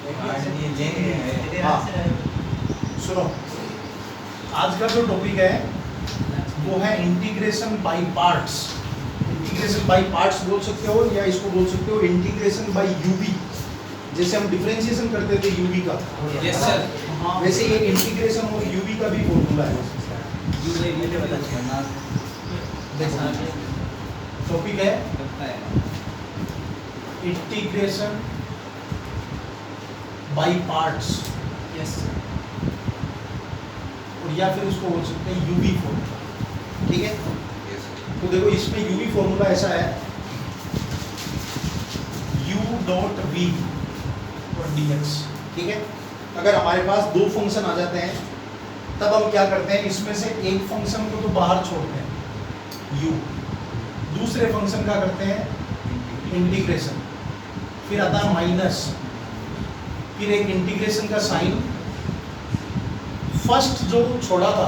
हाँ सुनो, आज का जो टॉपिक है वो है integration by parts. Integration by parts बोल सकते हो या इसको बोल सकते हो इंटीग्रेशन बाय यूवी। जैसे हम डिफरेंशिएशन करते थे यूवी का, यस सर, वैसे ये इंटीग्रेशन और यूवी का भी फॉर्मूला है। देखो टॉपिक है इंटीग्रेशन बाय पार्ट्स, यस और या फिर उसको बोल सकते हैं यूवी फॉर्मूला। ठीक है, तो देखो इसमें यूवी फॉर्मूला ऐसा है, u डॉट वी और dx। ठीक है, अगर हमारे पास दो फंक्शन आ जाते हैं तब हम क्या करते हैं, इसमें से एक फंक्शन को तो बाहर छोड़ते हैं u, दूसरे फंक्शन का करते हैं इंटीग्रेशन, फिर आता है माइनस, फिर एक इंटीग्रेशन का साइन, फर्स्ट जो छोड़ा था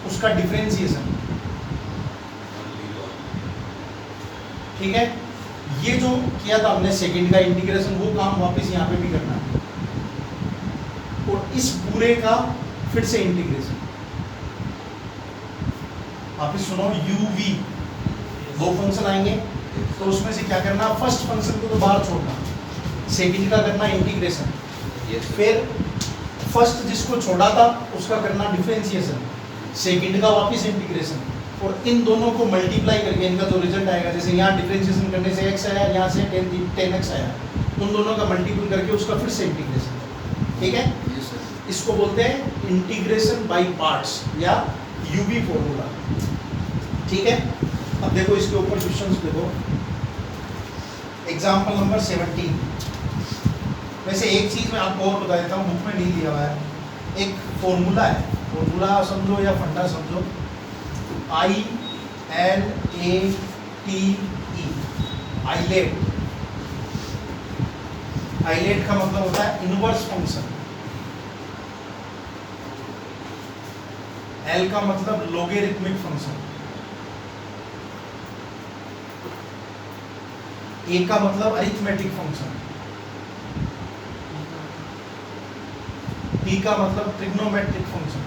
उसका डिफरेंशिएशन। ठीक है, ये जो किया था हमने सेकंड का इंटीग्रेशन, वो काम वापस यहाँ पे भी करना है, और इस पूरे का फिर से इंटीग्रेशन। वापस सुनो, uv दो फंक्शन आएंगे तो उसमें से क्या करना, फर्स्ट फंक्शन को तो बाहर छोड़ना, सेकंड का करना इंटीग्रेशन, फिर फर्स्ट जिसको छोड़ा था उसका करना डिफरेंशिएशन, सेकंड का वापस इंटीग्रेशन, और इन दोनों को मल्टीप्लाई करके इनका जो रिजल्ट आएगा, जैसे यहाँ डिफरेंशिएशन करने से x आया, यहाँ से 10x आया, उन दोनों का मल्टीपल करके उसका फिर से इंटीग्रेशन। ठीक है, इसको बोलते हैं इंटीग्रेशन बाय पार्ट्स या यूवी फॉर्मूला। ठीक है, अब देखो इसके ऊपर क्वेश्चंस देखो, एग्जाम्पल नंबर 17। वैसे एक चीज़ मैं आपको और बता देता हूँ, बुक में नहीं दिया हुआ है, एक फॉर्मूला है, फॉर्मूला समझो या फंडा समझो, ILATE, आइलेट। आइलेट का मतलब होता है इनवर्स फंक्शन, L का मतलब लोगेरिथमिक फंक्शन, A का मतलब अरिथमेटिक फंक्शन, T का मतलब ट्रिग्नोमेट्रिक फंक्शन।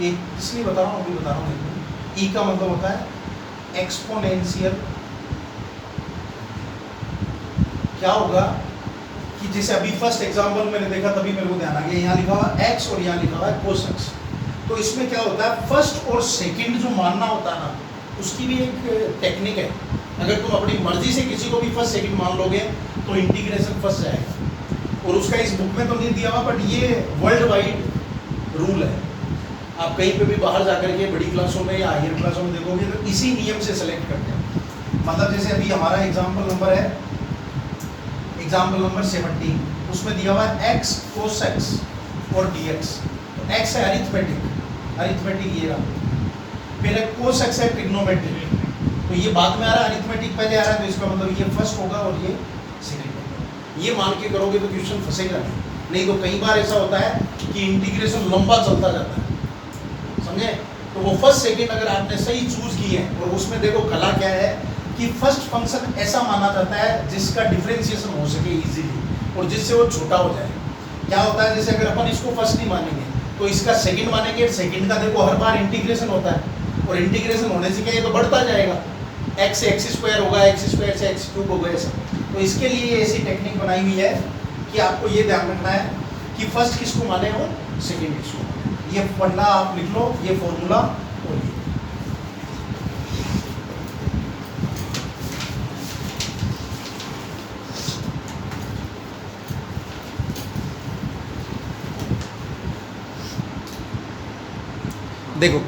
ये इसलिए बता रहा हूँ, अभी बता रहा हूँ। E का मतलब होता है एक्सपोनेंशियल। क्या होगा कि जैसे अभी फर्स्ट एग्जांपल मैंने देखा तभी मेरे को ध्यान आ गया, यहाँ लिखा हुआ x और यहाँ लिखा हुआ है cos x। तो इसमें क्या होता है, फर्स्ट और सेकंड जो मानना होता है ना, उसकी भी एक टेक्निक है। अगर तुम अपनी मर्जी से किसी को भी फर्स्ट सेकंड मान लोगे तो इंटीग्रेशन फंस जाएगा, और उसका इस बुक में तो नहीं दिया हुआ, बट ये वर्ल्ड वाइड रूल है। आप कहीं पे भी बाहर जाकर के बड़ी क्लासों में या हायर क्लासों में देखोगे तो इसी नियम से सेलेक्ट करते हैं। मतलब जैसे अभी हमारा एग्जाम्पल नंबर है, एग्जाम्पल नंबर 17, उसमें दिया हुआ है x cos x और dx। तो x है अरिथमेटिक, अरिथमेटिक ये रहा, फिर है cos x है ट्रिग्नोमेट्रिक। तो ये बाद में आ रहा है, अरिथमेटिक पहले आ रहा है, तो इसका मतलब ये फर्स्ट होगा और ये सेकंड होगा। ये मान के करोगे तो क्वेश्चन फंसेगा नहीं तो कई बार ऐसा होता है कि इंटीग्रेशन लंबा चलता जाता है, समझे। तो वो फर्स्ट सेकंड अगर आपने सही चूज की है, और उसमें देखो कला क्या है कि फर्स्ट फंक्शन ऐसा माना जाता है जिसका डिफरेंशिएशन हो सके इजीली, और जिससे वो छोटा हो जाए। क्या होता है, जैसे अगर अपन इसको फर्स्ट नहीं मानेंगे तो इसका सेकंड मानेंगे, सेकंड का देखो हर बार इंटीग्रेशन होता है, और इंटीग्रेशन होने से क्या ये तो बढ़ता जाएगा, x से x स्क्वायर होगा, x स्क्वायर से x क्यूब होगा, ऐसा। तो इसके लिए ऐसी टेक्निक बनाई हुई है कि आपको ये ध्यान रखना है कि फर्स्ट किसको माने और सेकंड किसको माने। ये फंडा आप लिख लो, ये फॉर्मूला और ये। देखो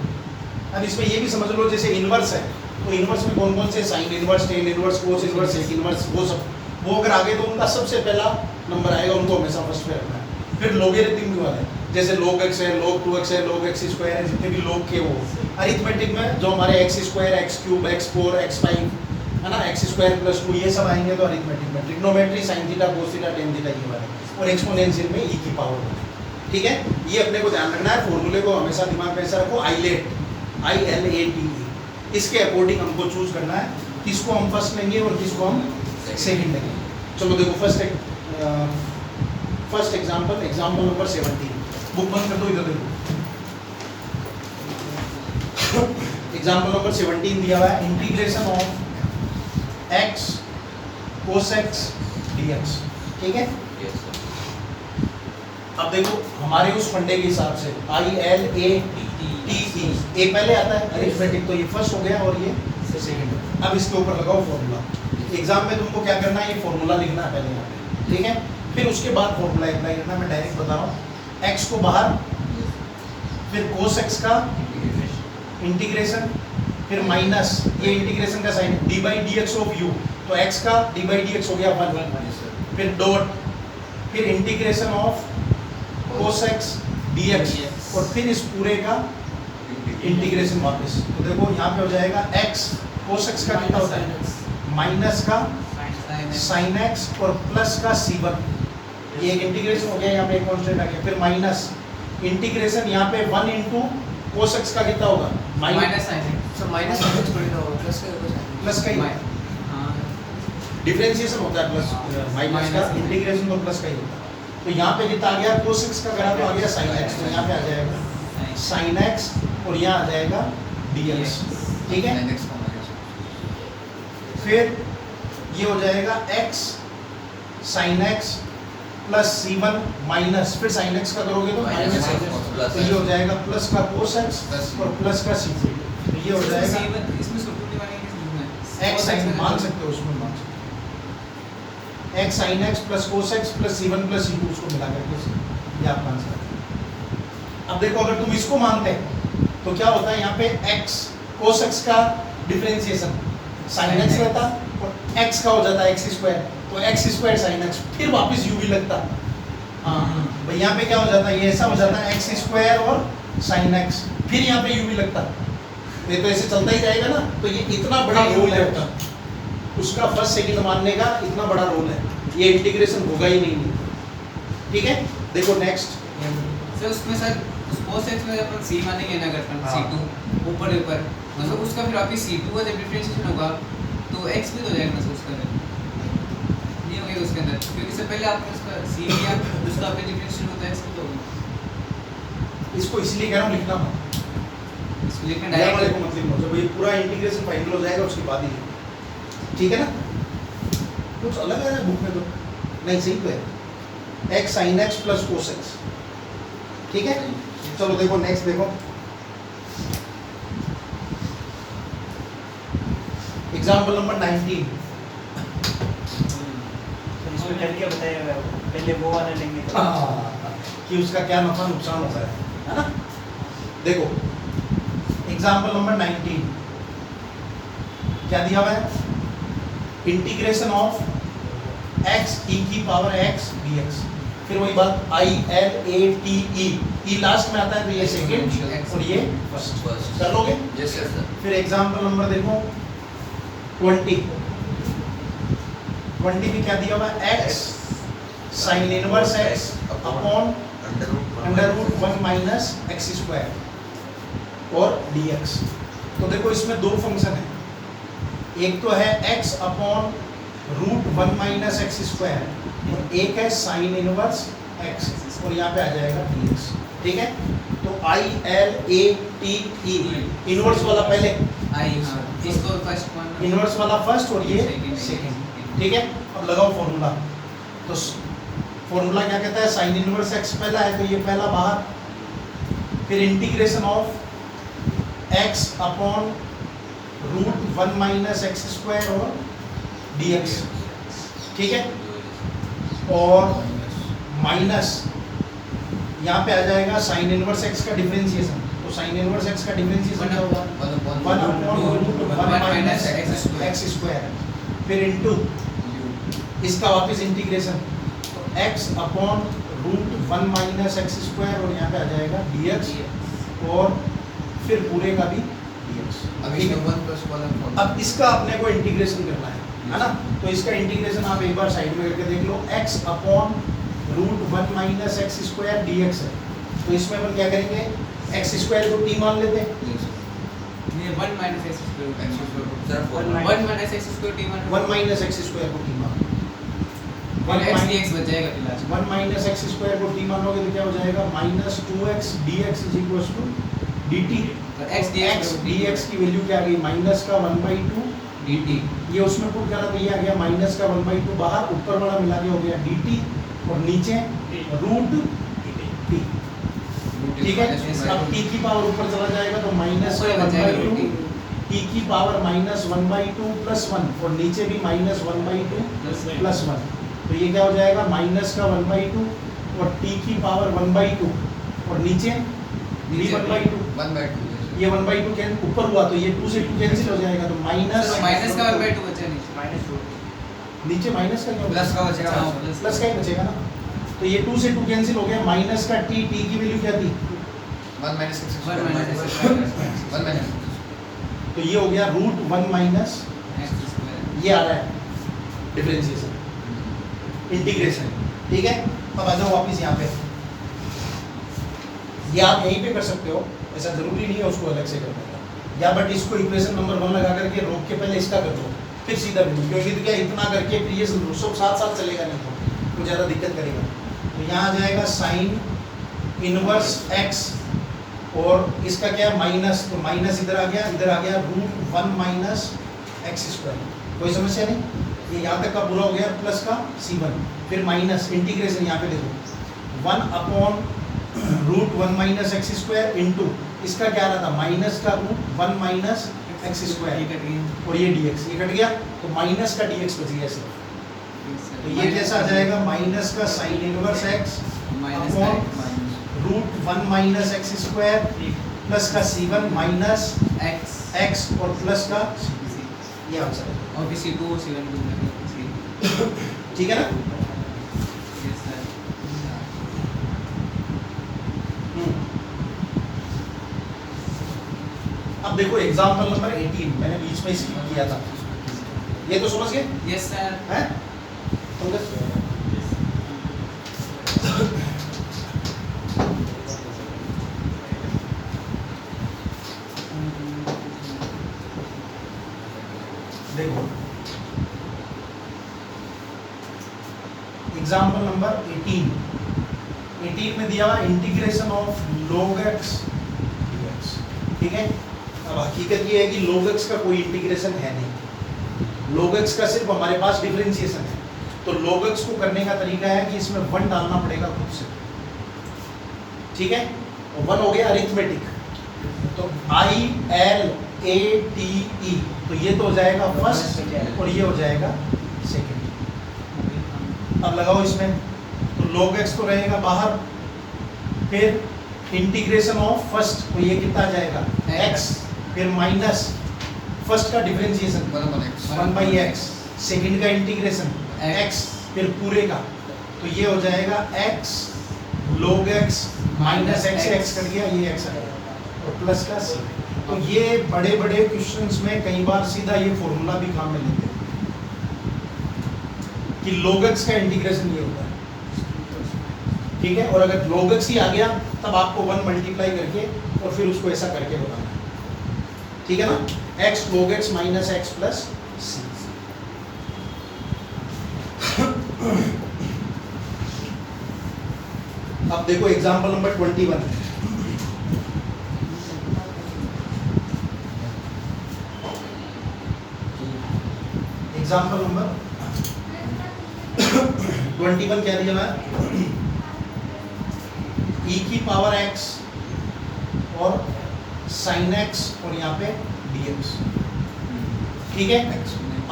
अब इसमें ये भी समझ लो, जैसे इनवर्स है तो इनवर्स में कौन कौन से sine inverse, tan inverse, cos inverse, sec inverse, वो सब, वो अगर आगे तो उनका सबसे पहला नंबर आएगा, उनको हमेशा फर्स्ट पे रखना है। फिर लोगेरिथम वाले, जैसे log x है, log 2x है, log x स्क्वायर है, जितने भी log के वो। अरिथमेटिक में जो हमारे x square, x cube, x 4, x 5 है ना, x स्क्वायर प्लस 2, ये सब आएंगे तो अरिथमेटिक में। Trigonometry sine theta, cos theta, tan theta, ये वाले, और एक्सपोनेंशियल में e की पावर होती है। ठीक है, ये अपने को ध्यान रखना है, फॉर्मूले को हमेशा दिमाग में ऐसा रखो, आइलेट, ILATE, इसके अकॉर्डिंग हमको चूज करना है किसको हम फर्स्ट लेंगे और किसको हम सेकंड लेंगे। चलो देखो first first example number 17, book बंद कर दो, इधर देखो। एग्जांपल नंबर 17 दिया हुआ है, integration of x cos x dx, ठीक है। अब देखो हमारे उस फंडे के हिसाब से I L A T E, ए पहले आता है अरिथमेटिक, तो ये फर्स्ट हो गया और ये सेकंड। अब इसके ऊपर लगाओ फॉर्मूला। एग्जाम में तुमको क्या करना है, ये फॉर्मूला लिखना है पहले यहाँ पे, ठीक है। फिर उसके बाद फॉर्मूला अप्लाई करना, मैं डायरेक्ट बता रहा हूँ। x को बाहर, फिर cos x का इंटीग्रेशन, फिर माइनस ये इंटीग्रेशन का sine d by d x of u, तो x का डी बाई डी एक्स हो गया 1, फिर डॉट, फिर integration of cos x dx, और फिर इस पूरे का इंटीग्रेशन वापस। तो देखो यहाँ पे हो जाएगा x cos x का कितना होता है, माइनस का sin x और प्लस का c1, ये एक इंटीग्रेशन हो गया, यहाँ पे एक कांस्टेंट आ गया, फिर माइनस इंटीग्रेशन यहाँ पे 1 इंटू cos x का कितना होगा, minus sin x, so minus sin x पड़ेगा और प्लस का ही डिफरेंशिएशन होता है, प्लस माइनस का इंटीग्रेशन तो प्लस का ही होता है। तो यहाँ पे कितना आ गया, cos x का करा तो आ गया sin x, तो यहाँ पे आ जाएगा sin x और यहाँ आ जाएगा dx, ठीक है। फिर ये हो जाएगा x sin x plus c1 minus, फिर sin x का करोगे तो माइनस, तो ये हो जाएगा प्लस का cos x और प्लस का c2, तो ये हो जाएगा इसमें सुकून वाले x sin, मान सकते हो उसमें, मान सकते हो x sin x plus cos x plus c1 plus c2, उसको मिला करके ये आप मान सकते हो। अब देखो अगर तुम इसको मानते हैं तो क्या होता है, यहाँ पे x cos x का डिफरेंशिएशन sin x रहता और x का हो जाता है x स्क्वायर, तो x स्क्वायर sin x, फिर वापस u भी लगता। हाँ भाई यहाँ पे क्या हो जाता है, ये ऐसा हो जाता है x स्क्वायर और sin x, फिर यहाँ पे u भी लगता, ये तो ऐसे चलता ही जाएगा ना। तो ये इतना बड़ा रोल है उसका, फर्स्ट सेकंड मानने का इतना बड़ा रोल है, ये इंटीग्रेशन होगा ही नहीं, ठीक है। देखो नेक्स्ट सर, उसमें सर cos x में अपन c मानेंगे ना, अगर c2 ऊपर मतलब उसका फिर वापस c2 का जब डिफरेंशिएशन होगा तो x भी तो हो जाएगा ना उसका, नहीं होगा उसके अंदर, क्योंकि इससे पहले आपने उसका c लिया, उसका फिर डिफरेंशिएशन होता है x तो इसको इसलिए कह रहा हूँ लिखना मत, इसको लिखना वाले डायरेक्ट को मत लिखो, जब ये पूरा इंटीग्रेशन फाइनल हो जाएगा उसके बाद ही, ठीक है ना। कुछ अलग है बुक में तो नहीं, सही तो है x sin x plus cos x, ठीक है। चलो देखो नेक्स्ट देखो, एग्जांपल नंबर 19। इसमें करके बताइएगा, पहले वो वाला लेंगे कि उसका क्या नफा नुकसान होता है ना। देखो एग्जांपल नंबर 19 क्या दिया हुआ है, इंटीग्रेशन ऑफ x e की पावर x dx, फिर वही बात I L A T E, e last में आता है तो ये सेकंड और ये फर्स्ट, कर लोगे। Yes sir. फिर एग्जांपल नंबर देखो 20 में क्या दिया हुआ है, x sin inverse x upon under root 1 minus x square और dx। तो देखो इसमें दो फंक्शन है, एक तो है x upon root 1 minus x square और एक है साइन इनवर्स x, और यहाँ पे आ जाएगा dx, ठीक है। तो I L A T E, inverse वाला पहले, आई, हाँ इसको फर्स्ट वन, इनवर्स वाला फर्स्ट और ये सेकंड, ठीक है। अब लगाओ फॉर्मूला, तो फॉर्मूला क्या कहता है, साइन इनवर्स x पहला है तो ये पहला बाहर, फिर integration of x upon root 1 minus x square और dx, ठीक है। और माइनस यहाँ पे आ जाएगा साइन इनवर्स x का डिफरेंशिएशन, तो साइन इनवर्स x का डिफरेंशिएशन क्या होगा, 1 upon root 1 minus x square, फिर इनटू इसका वापस इंटीग्रेशन, तो x upon root 1 minus x square और यहाँ पे आ जाएगा dx, और फिर पूरे का भी dx। अब इसका अपने को इंटीग्रेशन करना है ना, तो इसका इंटीग्रेशन आप एक बार साइड में करके देख लो, x upon root 1 minus x square dx है, तो इसमें अपन क्या करेंगे, एक्स स्क्वायर को t मान लेते हैं, ये 1 minus x square, 1 minus x square T 1 minus x square को t मान, और x dx बच जाएगा फिर लास्ट में। 1 माइनस एक्स स्क्वायर को t मान लोगे तो क्या हो जाएगा minus 2x dx is equal to dt। तो x dx की वैल्यू क्या आ गई माइनस का 1/2 dt ये उसमें पुट करा तो ये आ गया माइनस का 1/2 बाहर, ऊपर वाला मिला के हो गया dt और नीचे रूट t। ठीक है, अब t की पावर ऊपर चला जाएगा तो माइनस का 1/2 t की पावर माइनस 1/2 प्लस 1 और नीचे भी माइनस 1/2 प्लस 1, तो ये क्या हो जाएगा माइनस का 1/2 और t की पावर 1/2 और नीचे भी 1/2, 1/2 ये 1/2 कैन ऊपर हुआ तो ये 2 से 2 कैंसिल हो जाएगा तो माइनस तो माइनस का 1/2 बचा नीचे माइनस रूट नीचे माइनस का क्या प्लस का बचेगा हाँ, प्लस का ही बचेगा ना, तो ये 2 से 2 कैंसिल हो गया माइनस का t की वैल्यू क्या थी 1 माइनस x तो ये हो गया रूट 1 माइनस स्क्वायर ये आ रहा है डिफरेंशिएशन इंटीग्रेशन। ठीक है, अब आ जाओ वापस यहाँ पे, ये आप यहीं पे कर सकते हो, ऐसा जरूरी नहीं है उसको अलग से करने का, या बट इसको इक्वेशन नंबर 1 लगा करके रोक के पहले इसका कर दो फिर सीधा वैल्यू, क्योंकि तो क्या इतना करके फिर ये सब साथ साथ चलेगा नहीं तो ज़्यादा दिक्कत करेगा। तो यहाँ आ जाएगा साइन इनवर्स x और इसका क्या है माइनस, तो माइनस इधर आ गया रूट 1 माइनस एक्स स्क्वायर, कोई समस्या नहीं, ये यहाँ तक का पूरा हो गया प्लस का c1 फिर माइनस इंटीग्रेशन यहाँ पे देखो 1 upon root 1 minus x square into इसका क्या आ रहा था माइनस का रूट 1 माइनस एक्स स्क्वायर और ये dx ये कट गया तो माइनस का dx बच गया सिर्फ, तो ये कैसा आ जाएगा माइनस का sine inverse x upon root 1 minus x square plus का c1 माइनस x और प्लस का ये आंसर है। और किसी 2 C1 2 ठीक है ना, अब देखो एग्जाम्पल नंबर 18 मैंने बीच में स्किप किया था, ये तो समझ गए यस सर हैं देखो एग्जाम्पल नंबर 18 में दिया हुआ integration of log x dx। ठीक है, अब हकीकत ये है कि log x का कोई इंटीग्रेशन है नहीं, log x का सिर्फ हमारे पास डिफरेंशिएशन है, तो log x को करने का तरीका है कि इसमें 1 डालना पड़ेगा खुद से। ठीक है, और 1 हो गया अरिथमेटिक, तो ILATE तो ये तो हो जाएगा फर्स्ट और ये हो जाएगा सेकंड। अब लगाओ इसमें तो log x तो रहेगा बाहर, फिर इंटीग्रेशन ऑफ फर्स्ट तो ये कितना आ जाएगा x, फिर माइनस फर्स्ट का डिफरेंशिएशन 1/x, सेकंड का इंटीग्रेशन x, फिर पूरे का तो ये हो जाएगा x log x minus x कर दिया ये x आ गया और प्लस का c। तो ये बड़े बड़े क्वेश्चंस में कई बार सीधा ये फॉर्मूला भी काम में लेते हैं कि log x का इंटीग्रेशन ये होता है। ठीक है, और अगर log x ही आ गया तब आपको 1 मल्टीप्लाई करके और फिर उसको ऐसा करके बताना है। ठीक है ना, x log x minus x plus c. अब देखो एग्जाम्पल नंबर 21, एग्जाम्पल नंबर 21 क्या दिया है e की पावर x और sin x और यहाँ पे dx। ठीक है,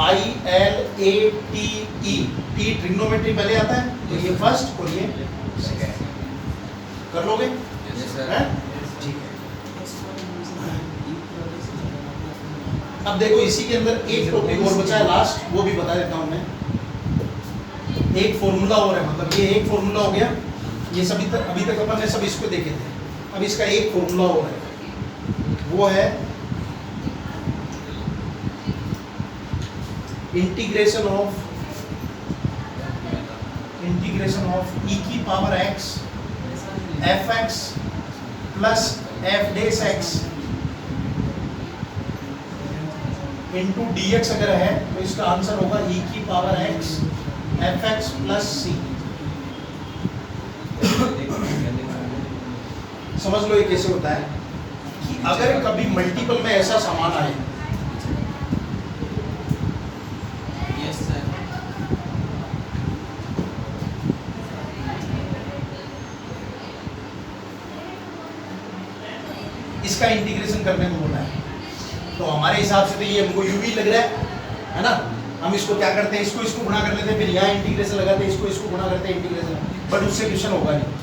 ILATE t ट्रिग्नोमेट्री पहले आता है तो ये फर्स्ट और ये सेकंड, कर लोगे हैं? ठीक है, अब देखो इसी के अंदर एक टॉपिक और बचा है लास्ट, वो भी बता देता हूँ मैं। एक फॉर्मूला और है, मतलब ये एक फॉर्मूला हो गया, ये सभी अभी तक अपन ने सब इसको देखे थे, अब इसका एक फॉर्मूला और है, वो है इंटीग्रेशन ऑफ e की power x fx plus f dash x into dx अगर है तो इसका आंसर होगा e की power x fx plus c। समझ लो ये कैसे होता है कि अगर कभी मल्टीपल में ऐसा समान आए, यस सर। इसका इंटीग्रेशन करने को बोला है, तो हमारे हिसाब से तो ये हमको यूवी लग रहा है ना। हम इसको क्या करते हैं, इसको गुणा कर लेते हैं, फिर यहाँ इंटीग्रेशन लगाते हैं, इसको गुणा करते हैं इंटीग्रेशन, बट उससे क्वेश्चन होगा नहीं।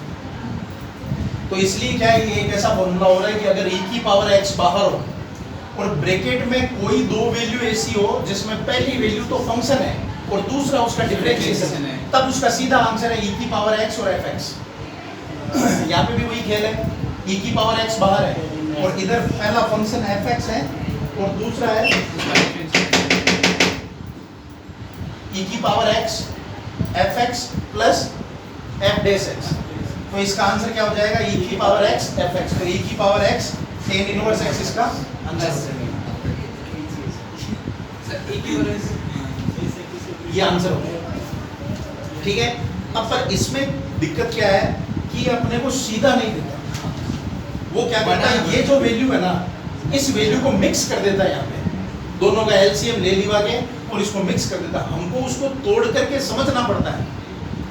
तो इसलिए क्या है, ये एक ऐसा फॉर्मूला हो रहा है कि अगर e की पावर x बाहर हो और ब्रैकेट में कोई दो वैल्यू ऐसी हो जिसमें पहली वैल्यू तो फंक्शन है और दूसरा उसका डिफरेंशिएशन है, तब उसका सीधा आंसर है e की पावर x और fx। यहाँ पे भी वही खेल है, e की पावर x बाहर है और इधर पहला फंक्शन fx है और दूसरा है e की power x fx plus f dash x। तो इसका आंसर क्या हो जाएगा, e की पावर x fx। तो e की power x tan inverse x इसका आंसर हो जाएगा। सर एक ही बार ये आंसर हो जाएगा, ठीक है। अब पर इसमें दिक्कत क्या है कि अपने को सीधा नहीं देता, वो क्या करता है, ये जो वैल्यू है ना, इस वैल्यू को मिक्स कर देता है, यहाँ पे दोनों का एलसीएम ले लिवा के और इसको मिक्स कर देता है। हमको उसको तोड़ करके समझना पड़ता है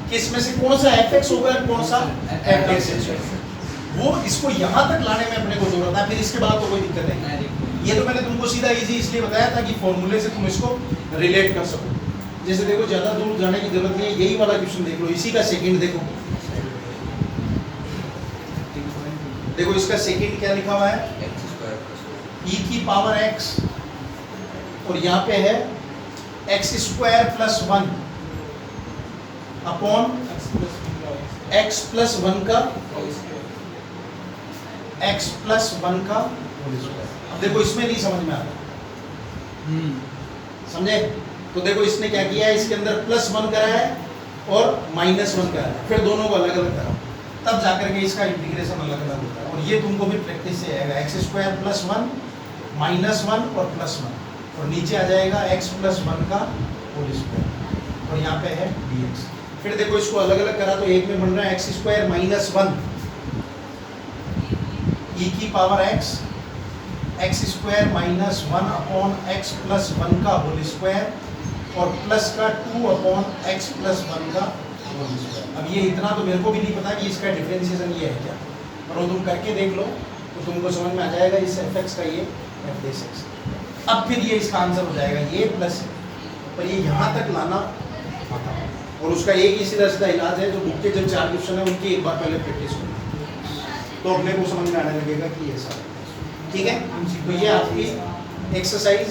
कि इसमें से कौन सा fx होगा और कौन सा fx है। वो इसको यहाँ तक लाने में अपने को जरूरत है, फिर इसके बाद तो कोई दिक्कत नहीं। ये तो मैंने तुमको सीधा इजी इसलिए बताया था कि फॉर्मूले से तुम इसको रिलेट कर सको। जैसे देखो, ज़्यादा दूर जाने की जरूरत नहीं है, यही वाला क्वेश्चन देख लो, इसी का सेकंड देखो। देखो इसका सेकंड क्या लिखा हुआ है, e की पावर x और यहाँ पे है x square plus 1 upon x plus 1 का x प्लस 1 का होल स्क्वायर। अब देखो इसमें नहीं समझ में आता, समझे? तो देखो इसने क्या किया है, इसके अंदर प्लस 1 करा है और माइनस 1 करा है, फिर दोनों को अलग अलग करा, तब जाकर के इसका इंटीग्रेशन अलग अलग होता है। और ये तुमको भी प्रैक्टिस से आएगा, एक्स स्क्वायर प्लस 1 माइनस 1 और प्लस 1, और नीचे आ जाएगा x प्लस 1 का होल स्क्वायर और यहाँ पे है dx। फिर देखो इसको अलग अलग करा तो एक में बन रहा है एक्स स्क्वायर माइनस 1 e की power x square minus 1 upon x plus 1 का होल स्क्वायर और प्लस का 2 अपॉन x प्लस 1 का होल स्क्वायर। अब ये इतना तो मेरे को भी नहीं पता कि इसका डिफरेंशिएशन ये है क्या, पर वो तुम करके देख लो तो तुमको समझ में आ जाएगा इस fx का ये f डैश x। अब फिर ये इसका आंसर हो जाएगा ये प्लस, पर ये यहाँ तक लाना आता है और उसका एक ही सीधा सीधा इलाज है, जो बुक के जब 4 क्वेश्चन है उनकी एक बार पहले प्रैक्टिस करो तो अपने को समझ में आने लगेगा कि ये सब ठीक है। तो ये आपकी एक्सरसाइज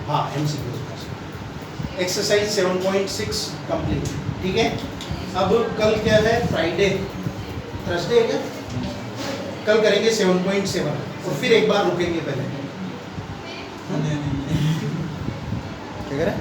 हाँ MCQ एक्सरसाइज 7.6 कंप्लीट, ठीक है। अब कल क्या है, फ्राइडे, थर्सडे है क्या, कल करेंगे 7.7 और फिर एक बार रुकेंगे पहले, क्या करें।